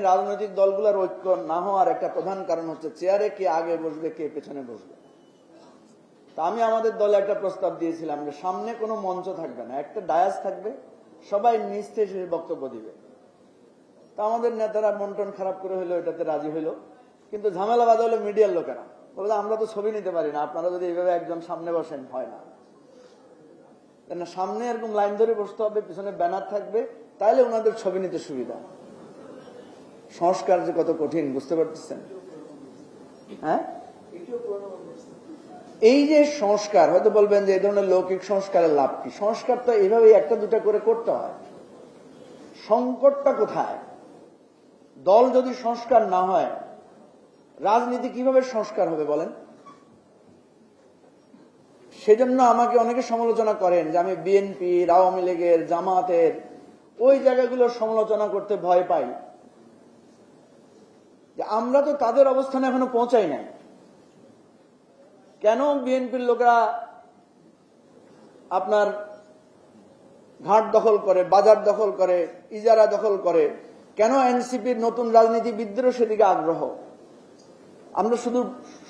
রাজনৈতিক দলগুলোর ঐক্য না হওয়ার একটা প্রধান কারণ হচ্ছে চেয়ারে কে আগে বসবে কে পেছনে বসবে। তা আমি আমাদের দলে একটা প্রস্তাব দিয়েছিলাম যে সামনে কোনো মঞ্চ থাকবে না, একটা ডায়াস থাকবে, সবাই নিজ থেকে বক্তব্য দিবে। তা আমাদের নেতারা মন টন খারাপ করে হইলো, এটাতে রাজি হইলো। কিন্তু ঝামেলা বাধা হলো মিডিয়ার লোকেরা, বললো আমরা তো ছবি নিতে পারি না, আপনারা যদি এইভাবে একজন সামনে বসেন হয় না। সামনে এরকম লাইন ধরে বসতে হবে, পিছনে ব্যানার থাকবে, তাইলে ওনাদের ছবি নিতে সুবিধা। সংস্কার যে কত কঠিন বুঝতে পারতেছেন? হ্যাঁ, এই যে সংস্কার, হয়তো বলবেন যে এই ধরনের লৌকিক সংস্কারের লাভ কি? সংস্কার তো এইভাবে একটা দুটা করে করতে হয়। সংকটটা কোথায়? দল যদি সংস্কার না হয়, রাজনীতি কিভাবে সংস্কার হবে বলেন? সেজন্য আমাকে অনেকে সমালোচনা করেন যে আমি বিএনপি, আওয়ামী লীগের, জামাতের ওই জায়গাগুলোর সমালোচনা করতে ভয় পাই, যে আমরা তো তাদের অবস্থানে এখনো পৌঁছাই নাই। কেন বিএনপির লোকেরা আপনার ঘাট দখল করে, বাজার দখল করে, ইজারা দখল করে? কেন এনসিপির নতুন রাজনীতিবিদদেরও সেদিকে আগ্রহ? আমরা শুধু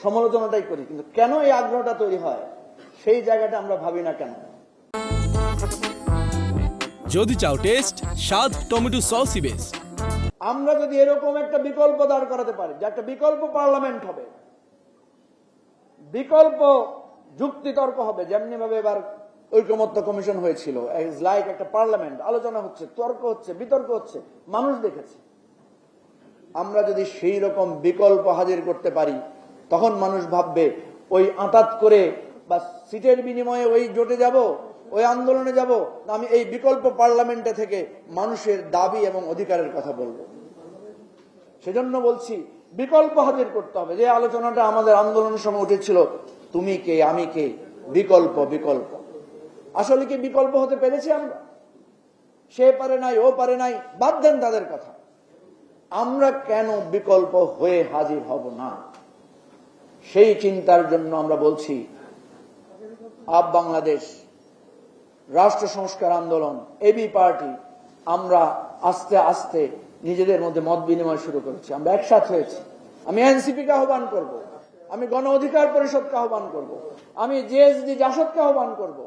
সমালোচনাটাই করি, কিন্তু কেন এই আগ্রহটা তৈরি হয় সেই জায়গাটা আমরা ভাবি না কেন? যদি চাও টেস্ট, স্বাদ টমেটো সসই বেস্ট। আমরা যদি এরকম একটা বিকল্প দাঁড় করাতে পারি, যে একটা বিকল্প পার্লামেন্ট হবে, বিকল্প যুক্তিতর্ক হবে, যেমনি ভাবে এবার ঐকমত্য কমিশন হয়েছিল, লাইক একটা পার্লামেন্ট, আলোচনা হচ্ছে, তর্ক হচ্ছে, বিতর্ক হচ্ছে, মানুষ দেখেছে। আমরা যদি সেই রকম বিকল্প হাজির করতে পারি, তখন মানুষ ভাববে ওই আঁতাত করে বা সিটের বিনিময়ে ওই জোটে যাব, ওই আন্দোলনে যাব, আমি এই বিকল্প পার্লামেন্টে থেকে মানুষের দাবি এবং অধিকারের কথা বলবো। সেজন্য বলছি বিকল্প হাজির করতে হবে। যে আলোচনাটা আমাদের আন্দোলনের সময় উঠেছিল, তুমি কে আমি কে, বিকল্প বিকল্প, আসলে কি বিকল্প হতে পেরেছি আমরা? সে পারে নাই, ও পারে নাই, বাদ দেন তাদের কথা। আমরা কেন বিকল্প হয়ে হাজির হব না? সেই চিন্তার জন্য আমরা বলছি আপ বাংলাদেশ, রাষ্ট্র সংস্কার আন্দোলন, এবি পার্টি, আমরা আস্তে আস্তে নিজেদের মধ্যে মত বিনিময় শুরু করেছি। আমরা একসাথে হয়েছি। আমি এনসিপি কে আহ্বান করব, আমি গণ অধিকার পরিষদকে আহ্বান করব, আমি জেএসডি জাসদকে আহ্বান করব।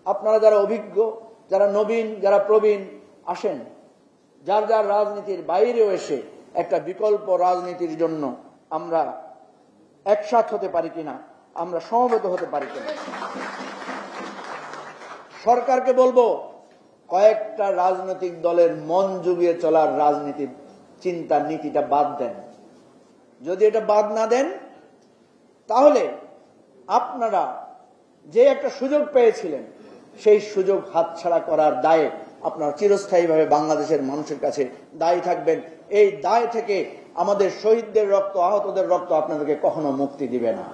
আপনারা যারা অভিজ্ঞ, যারা নবীন, যারা প্রবীণ, আসেন, যার যার রাজনীতির বাইরেও এসে একটা বিকল্প রাজনীতির জন্য আমরা একসাথ হতে পারি কিনা, আমরা সমবেত হতে পারি কিনা। সরকারকে বলবো কয়েকটা রাজনৈতিক দলের মন জুগিয়ে চলার রাজনীতির চিন্তা নীতিটা বাদ দেন। যদি এটা বাদ না দেন, তাহলে আপনারা যে একটা সুযোগ পেয়েছিলেন, সেই সুযোগ হাতছাড়া করার দায়ে আপনারা চিরস্থায়ীভাবে বাংলাদেশের মানুষের কাছে দায়ী থাকবেন। এই দায় থেকে আমাদের শহীদদের রক্ত, আহতদের রক্ত আপনাদেরকে কখনো মুক্তি দিবে না।